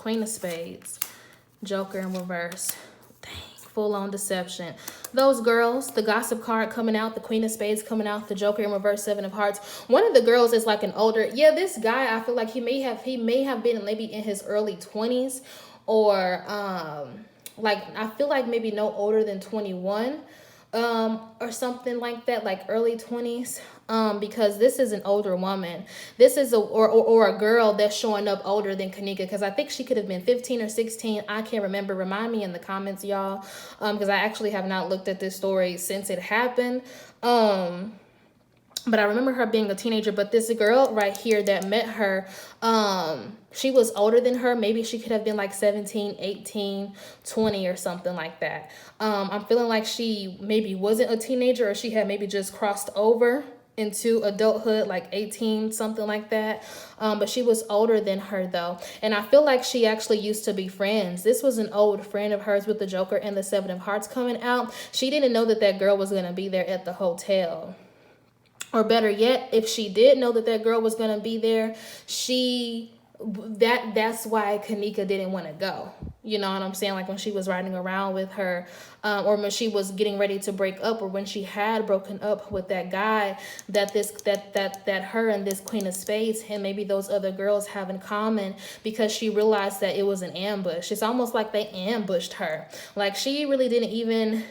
Queen of Spades, Joker in reverse. Dang, full-on deception. Those girls, the gossip card coming out, the Queen of Spades coming out, the Joker in reverse, Seven of Hearts. One of the girls is like an older, yeah, this guy, I feel like he may have been maybe in his early 20s, or like I feel like maybe no older than 21, or something like that, like early 20s. Because this is an older woman. This is or a girl that's showing up older than Kenneka, because I think she could have been 15 or 16. I can't remember. Remind me in the comments, y'all, because I actually have not looked at this story since it happened. But I remember her being a teenager. But this girl right here that met her, she was older than her. Maybe she could have been like 17, 18, 20 or something like that. I'm feeling like she maybe wasn't a teenager, or she had maybe just crossed over into adulthood, like 18, something like that. But she was older than her though. And I feel like she actually used to be friends. This was an old friend of hers with the Joker and the Seven of Hearts coming out. She didn't know that that girl was going to be there at the hotel. Or better yet, if she did know that that girl was going to be there, that's why Kenneka didn't want to go. You know what I'm saying? Like when she was riding around with her, or when she was getting ready to break up, or when she had broken up with that guy, that her and this Queen of Spades and maybe those other girls have in common, because she realized that it was an ambush. It's almost like they ambushed her. Like she really didn't even...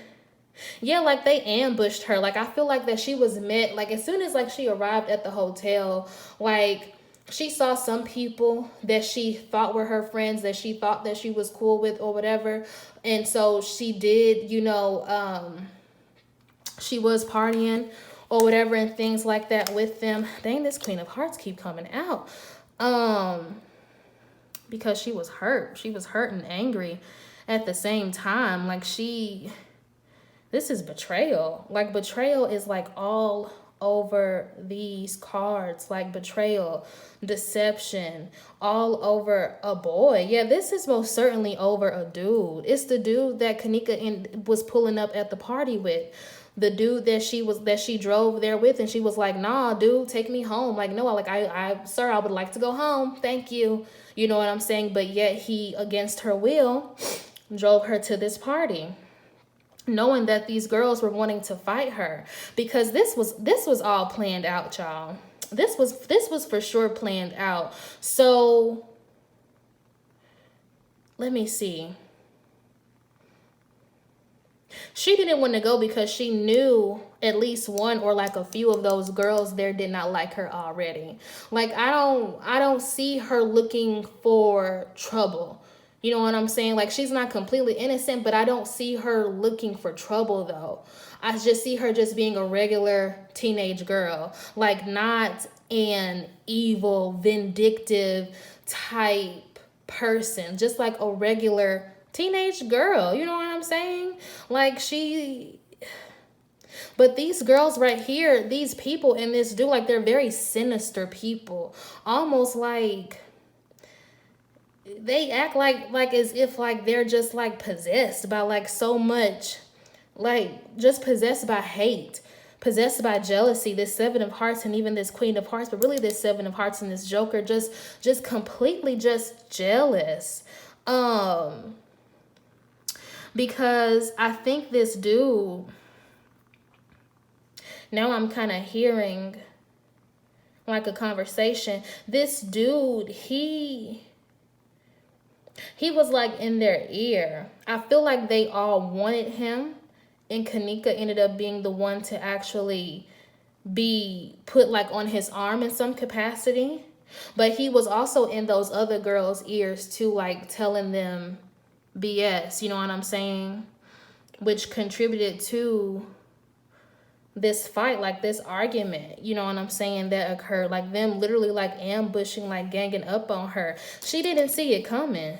Yeah, like they ambushed her. Like I feel like that she was met, like as soon as like she arrived at the hotel, like she saw some people that she thought were her friends, that she thought that she was cool with or whatever. And so she did, you know, she was partying or whatever and things like that with them. Dang, this Queen of Hearts keep coming out. Because she was hurt. She was hurt and angry at the same time. Like this is betrayal. Like betrayal is like all over these cards. Like betrayal, deception, all over a boy. Yeah, this is most certainly over a dude. It's the dude that Kenneka was pulling up at the party with. The dude that she drove there with, and she was like, nah, dude, take me home. Like, no, like sir, I would like to go home. Thank you. You know what I'm saying? But yet he, against her will, drove her to this party, knowing that these girls were wanting to fight her, because this was all planned out, y'all. This was for sure planned out. So let me see. She didn't want to go because she knew at least one or like a few of those girls there did not like her already. Like I don't see her looking for trouble. You know what I'm saying? Like she's not completely innocent, but I don't see her looking for trouble though. I just see her just being a regular teenage girl, like not an evil, vindictive type person, just like a regular teenage girl. You know what I'm saying? Like but these girls right here, these people in this dude, like they're very sinister people, almost like they act like as if like they're just like possessed by like so much, like just possessed by hate, possessed by jealousy. This Seven of Hearts and even this Queen of Hearts, but really this Seven of Hearts and this Joker, just completely just jealous. Because I think this dude, now I'm kind of hearing like a conversation. This dude, he was like in their ear. I feel like they all wanted him, and Kenneka ended up being the one to actually be put like on his arm in some capacity. But he was also in those other girls' ears too, like telling them BS, you know what I'm saying? Which contributed to this fight, like this argument, you know what I'm saying, that occurred. Like them literally like ambushing, like ganging up on her. She didn't see it coming.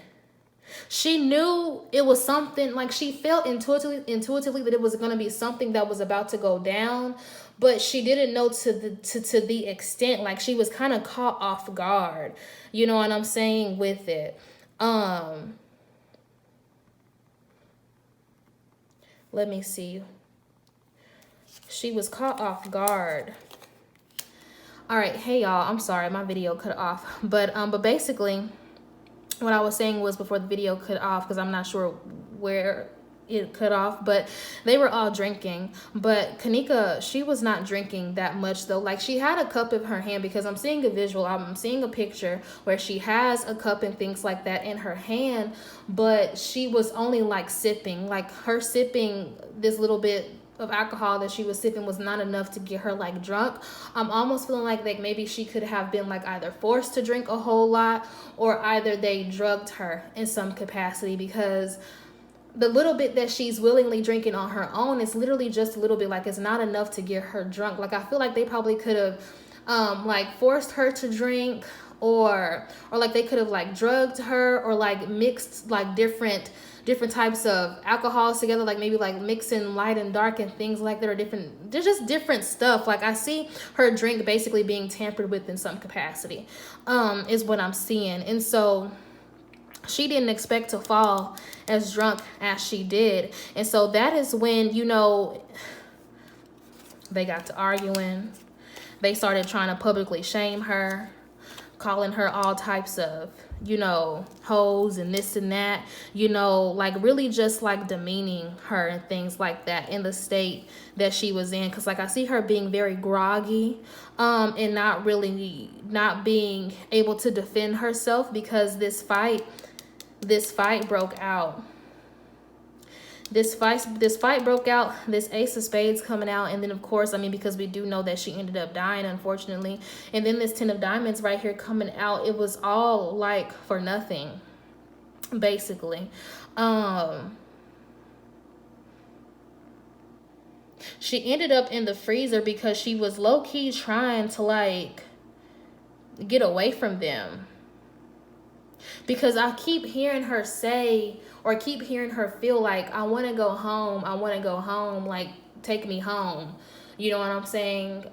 She knew it was something, like she felt intuitively that it was going to be something that was about to go down, but she didn't know to the extent. Like she was kind of caught off guard, you know what I'm saying, with it. Let me see. She was caught off guard. All right, hey y'all, I'm sorry, my video cut off. But basically, what I was saying was before the video cut off, because I'm not sure where it cut off, but they were all drinking. But Kenneka, she was not drinking that much though. Like, she had a cup in her hand, because I'm seeing a visual, I'm seeing a picture where she has a cup and things like that in her hand, but she was only like sipping. Like, her sipping this little bit of alcohol that she was sipping was not enough to get her like drunk. I'm almost feeling like maybe she could have been like either forced to drink a whole lot, or either they drugged her in some capacity, because the little bit that she's willingly drinking on her own is literally just a little bit. Like, it's not enough to get her drunk. Like, I feel like they probably could have like forced her to drink, or like they could have like drugged her, or like mixed like different types of alcohols together, like maybe like mixing light and dark and things like that, or there's just different stuff. Like, I see her drink basically being tampered with in some capacity, is what I'm seeing. And so she didn't expect to fall as drunk as she did. And so that is when, you know, they got to arguing. They started trying to publicly shame her, calling her all types of, you know, hoes and this and that, you know, like really just like demeaning her and things like that in the state that she was in. Because like, I see her being very groggy, and not being able to defend herself, because this fight broke out. This fight broke out, this Ace of Spades coming out, and then of course, I mean, because we do know that she ended up dying, unfortunately, and then this 10 of Diamonds right here coming out. It was all like for nothing, basically. She ended up in the freezer because she was low-key trying to like get away from them. Because I keep hearing her say, or keep hearing her feel like, I want to go home, like, take me home. You know what I'm saying?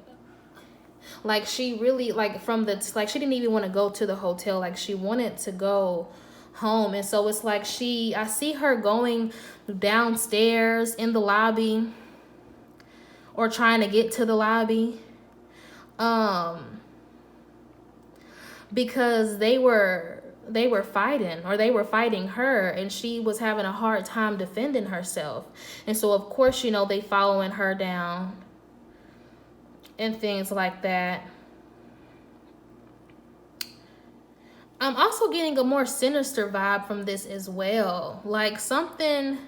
Like, she really, like, she didn't even want to go to the hotel. Like, she wanted to go home. And so it's like I see her going downstairs in the lobby, or trying to get to the lobby. Because they were fighting, or they were fighting her, and she was having a hard time defending herself. And so of course, you know, they following her down and things like that. I'm also getting a more sinister vibe from this as well. Like something,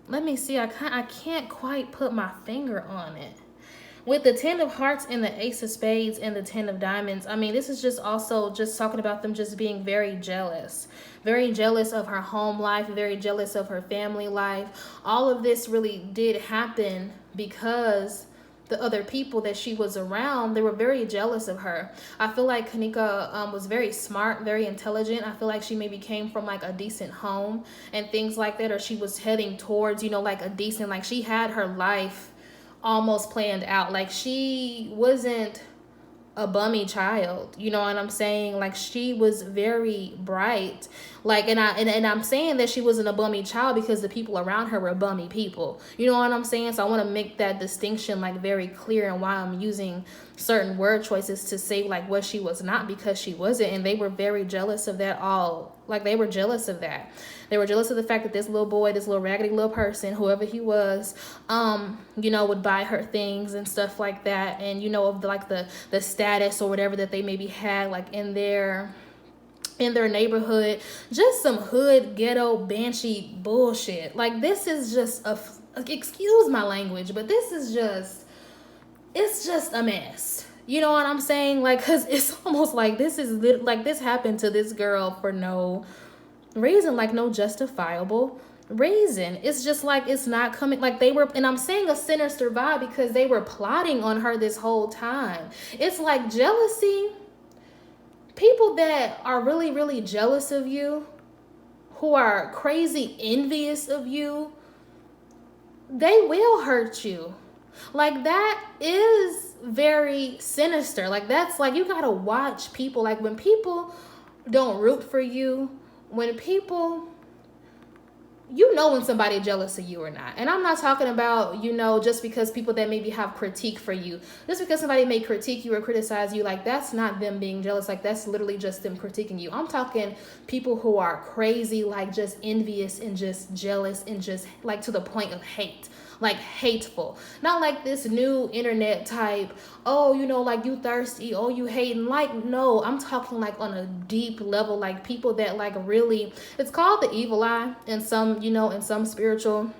let me see, I can't quite put my finger on it. With the 10 of Hearts and the Ace of Spades and the 10 of Diamonds, I mean, this is just also just talking about them just being very jealous of her home life, very jealous of her family life. All of this really did happen because the other people that she was around, they were very jealous of her. I feel like Kenneka was very smart, very intelligent. I feel like she maybe came from like a decent home and things like that, or she was heading towards, you know, like a decent, like she had her life almost planned out. Like, she wasn't a bummy child, you know what I'm saying? Like, she was very bright. Like, and I'm saying that she wasn't a bummy child because the people around her were bummy people, you know what I'm saying? So I want to make that distinction like very clear, and why I'm using certain word choices to say like what she was not, because she wasn't. And they were very jealous of that. They were jealous of that. They were jealous of the fact that this little boy, this little raggedy little person, whoever he was, you know, would buy her things and stuff like that. And, you know, of the status or whatever that they maybe had like in their neighborhood. Just some hood, ghetto, banshee bullshit. Like, this is just excuse my language, but this is just, it's just a mess. You know what I'm saying? Like, because it's almost like this happened to this girl for no reason, like no justifiable reason. It's just like, it's not coming, like they were, and I'm saying a sinister vibe because they were plotting on her this whole time. It's like jealousy. People that are really, really jealous of you, who are crazy envious of you, they will hurt you. Like, that is very sinister. Like, that's like, you gotta watch people. Like, when people don't root for you, when people you know when somebody jealous of you or not. And I'm not talking about, you know, just because people that maybe have critique for you, just because somebody may critique you or criticize you, like that's not them being jealous. Like that's literally just them critiquing you. I'm talking people who are crazy, like just envious and just jealous and just like to the point of hate, like hateful. Not like this new internet type, oh, you know, like you thirsty, oh, you hating. Like, no, I'm talking like on a deep level, like people that like really, it's called the evil eye in some, you know, in some spiritual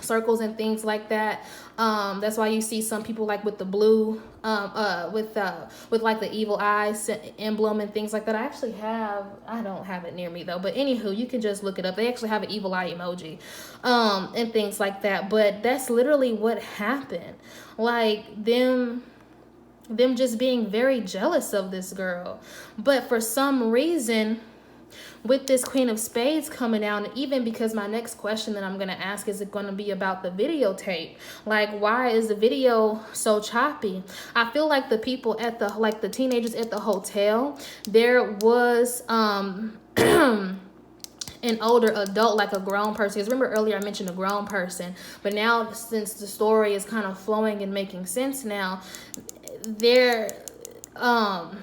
circles and things like that. That's why you see some people like with the blue, with like the evil eyes emblem and things like that. I don't have it near me though, but anywho, you can just look it up. They actually have an evil eye emoji, and things like that. But that's literally what happened. Like them just being very jealous of this girl. But for some reason, with this Queen of Spades coming out, and even because my next question that I'm going to ask is it going to be about the videotape. Like, why is the video so choppy? I feel like the people at the, like the teenagers at the hotel, there was an older adult, like a grown person. Because remember earlier I mentioned a grown person, but now since the story is kind of flowing and making sense now, they're an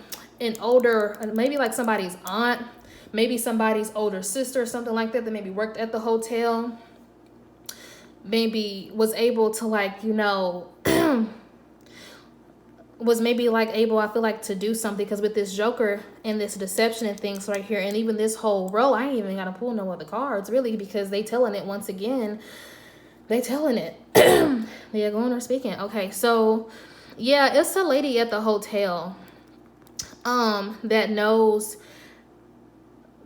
older, maybe like somebody's aunt, maybe somebody's older sister or something like that maybe worked at the hotel, maybe was able to like, you know, was maybe like able, I feel like, to do something. Because with this Joker and this deception and things right here, and even this whole row, I ain't even gotta pull no other cards really, because they telling it once again. They telling it. Yeah, going or speaking. Okay, so yeah, it's a lady at the hotel that knows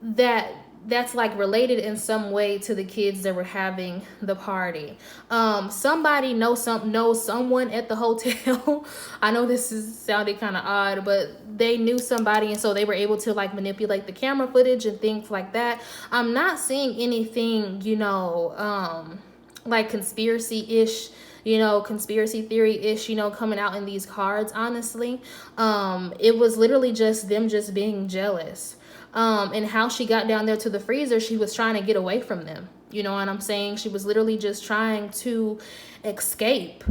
that's like related in some way to the kids that were having the party. Somebody knows someone at the hotel. I know this is sounding kind of odd, but they knew somebody, and so they were able to like manipulate the camera footage and things like that. I'm not seeing anything, you know, like conspiracy-ish, you know, conspiracy theory-ish, you know, coming out in these cards, honestly. It was literally just them just being jealous. And how she got down there to the freezer, she was trying to get away from them. You know what I'm saying? She was literally just trying to escape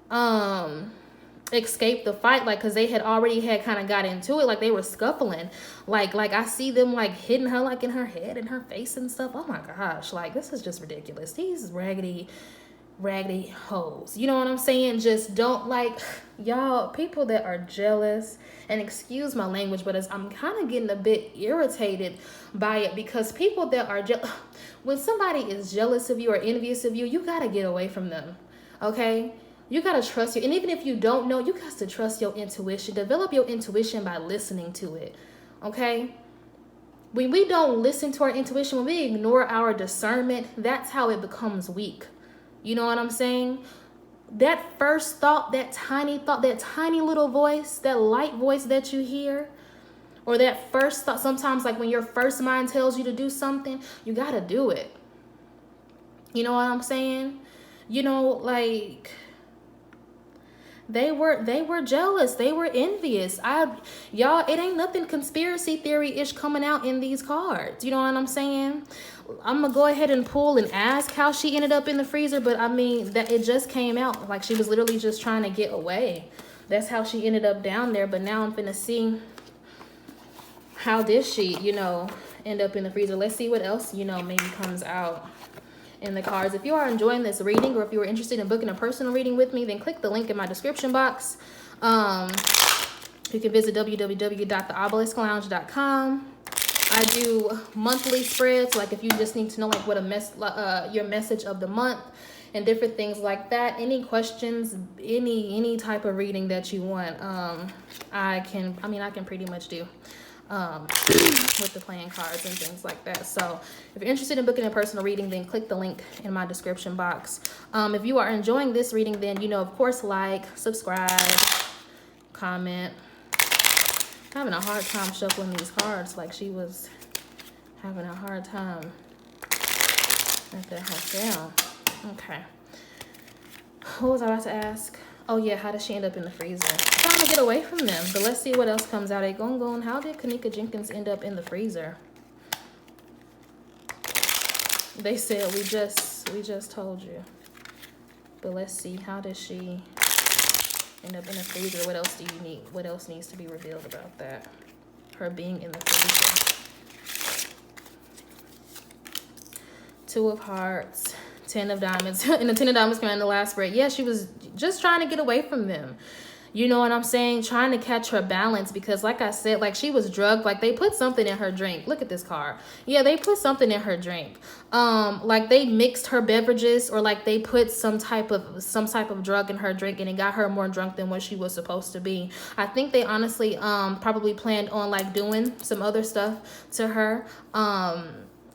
the fight, like, because they had already had kind of got into it, like they were scuffling, like I see them like hitting her like in her head and her face and stuff. Oh my gosh, like this is just ridiculous. These raggedy hoes, you know what I'm saying? Just don't, like, y'all, people that are jealous, and excuse my language, but I'm kind of getting a bit irritated by it, because people that are when somebody is jealous of you or envious of you, you gotta get away from them. Okay, you gotta trust you, and even if you don't know, you got to trust your intuition. Develop your intuition by listening to it. Okay, when we don't listen to our intuition, when we ignore our discernment, that's how it becomes weak. You know what I'm saying? That first thought, that tiny little voice, that light voice that you hear, or that first thought, sometimes like when your first mind tells you to do something, you gotta do it. You know what I'm saying? You know, like, they were jealous, they were envious. Y'all, it ain't nothing conspiracy theory-ish coming out in these cards. You know what I'm saying? I'm gonna go ahead and pull and ask how she ended up in the freezer, but I mean that it just came out like she was literally just trying to get away. That's how she ended up down there. But now I'm finna see, how did she, you know, end up in the freezer. Let's see what else, you know, maybe comes out in the cards. If you are enjoying this reading, or if you are interested in booking a personal reading with me, then click the link in my description box. You can visit www.theobelisklounge.com. I do monthly spreads, like if you just need to know like what your message of the month and different things like that. Any questions, any type of reading that you want, I can pretty much do with the playing cards and things like that. So if you're interested in booking a personal reading, then click the link in my description box. If you are enjoying this reading, then, you know, of course, like, subscribe, comment. Having a hard time shuffling these cards, like she was having a hard time at the hotel. Okay. What was I about to ask? Oh yeah, how does she end up in the freezer? Trying to get away from them, but let's see what else comes out. How did Kenneka Jenkins end up in the freezer? They said we just told you. But let's see, how does she end up in the freezer? What else do you need? What else needs to be revealed about that? Her being in the freezer. Two of Hearts, 10 of Diamonds. And the 10 of Diamonds came out in the last spread. Yeah, she was just trying to get away from them. You know what I'm saying? Trying to catch her balance, because like I said, like she was drugged. Like they put something in her drink. Look at this card. Yeah, they put something in her drink. Like they mixed her beverages, or like they put some type of drug in her drink, and it got her more drunk than what she was supposed to be. I think they honestly probably planned on like doing some other stuff to her.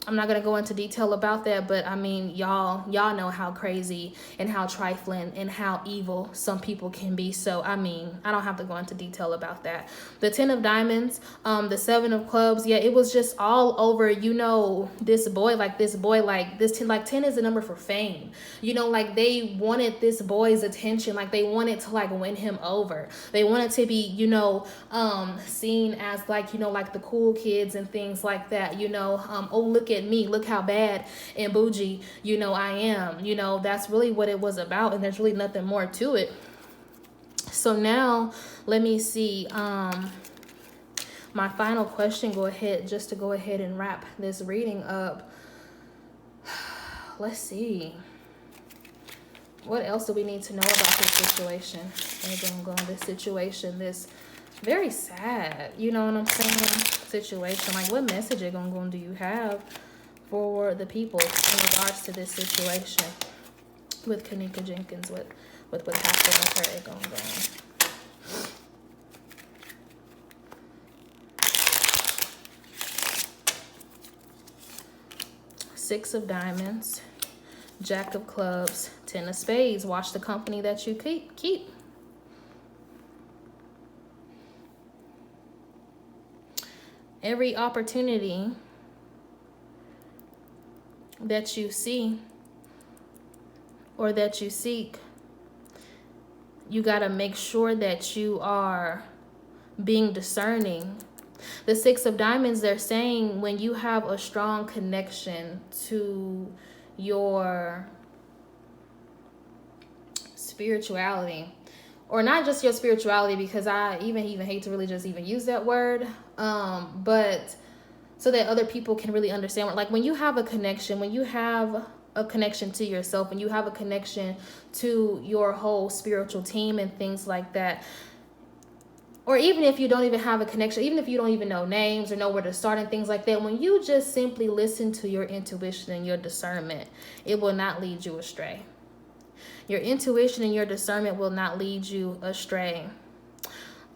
I'm not going to go into detail about that, but I mean, y'all know how crazy and how trifling and how evil some people can be. So, I mean, I don't have to go into detail about that. The 10 of Diamonds, the 7 of Clubs, yeah, it was just all over, you know, this boy, like this 10, like 10 is the number for fame. You know, like they wanted this boy's attention, like they wanted to like win him over. They wanted to be, you know, seen as like, you know, like the cool kids and things like that, you know. Oh, look at me, look how bad and bougie, you know, I am. You know, that's really what it was about, and there's really nothing more to it. So now let me see, my final question, just to go ahead and wrap this reading up. Let's see, what else do we need to know about this situation? This situation, this very sad, you know what I'm saying, situation. Like, what message do you have for the people in regards to this situation with Kenneka Jenkins, with what happened with her? Six of Diamonds, Jack of Clubs, 10 of Spades. Watch the company that you keep. Every opportunity that you see or that you seek, you got to make sure that you are being discerning. The 6 of Diamonds, they're saying when you have a strong connection to your spirituality, or not just your spirituality, because I even hate to really just even use that word, but so that other people can really understand. Like when you have a connection, to yourself, and you have a connection to your whole spiritual team and things like that, or even if you don't even have a connection, even if you don't even know names or know where to start and things like that, when you just simply listen to your intuition and your discernment, it will not lead you astray. Your intuition and your discernment will not lead you astray.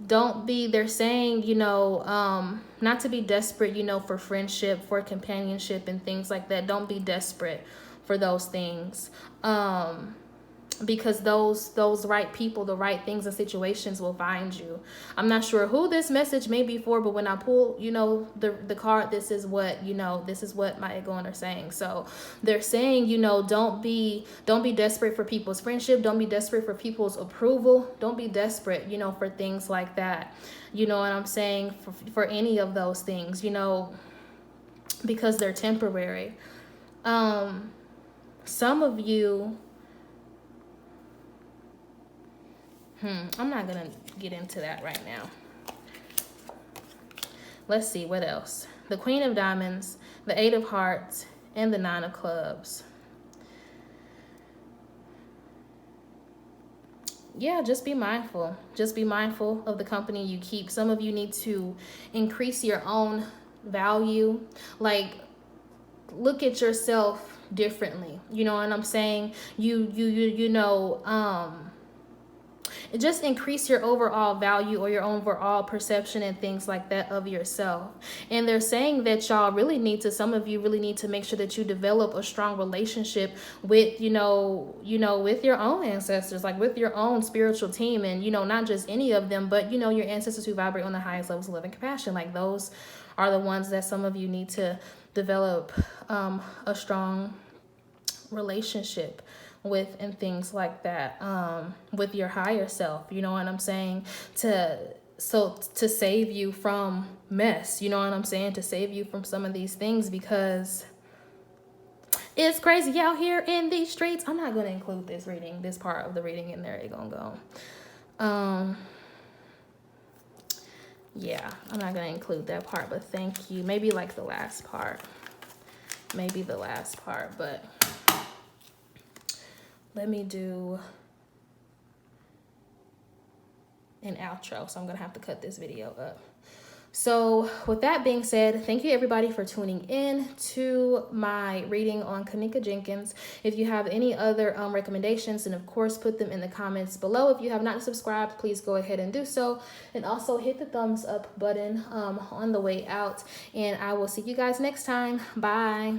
They're saying, you know, not to be desperate, you know, for friendship, for companionship and things like that. Don't be desperate for those things. Because those right people, the right things and situations will find you. I'm not sure who this message may be for, but when I pull, you know, the card, this is what my ego are saying. So they're saying, you know, don't be desperate for people's friendship. Don't be desperate for people's approval. Don't be desperate, you know, for things like that. You know what I'm saying? For any of those things, you know, because they're temporary. Some of you, I'm not going to get into that right now. Let's see, what else? The Queen of Diamonds, the 8 of Hearts, and the 9 of Clubs. Yeah, just be mindful. Just be mindful of the company you keep. Some of you need to increase your own value. Like, look at yourself differently. You know what I'm saying? You know, just increase your overall value or your overall perception and things like that of yourself. And they're saying that some of you really need to make sure that you develop a strong relationship with, you know, with your own ancestors, like with your own spiritual team, and, you know, not just any of them, but, you know, your ancestors who vibrate on the highest levels of love and compassion. Like, those are the ones that some of you need to develop a strong relationship with, and things like that, with your higher self, you know what I'm saying, to save you from mess, you know what I'm saying, to save you from some of these things, because It's crazy out here in these streets. I'm not going to include this part of the reading in there. It's going to go. Yeah, I'm not going to include that part, but thank you. Maybe like the last part. Maybe the last part, but let me do an outro. So I'm going to have to cut this video up. So with that being said, thank you everybody for tuning in to my reading on Kenneka Jenkins. If you have any other recommendations, then of course put them in the comments below. If you have not subscribed, please go ahead and do so. And also hit the thumbs up button on the way out. And I will see you guys next time. Bye.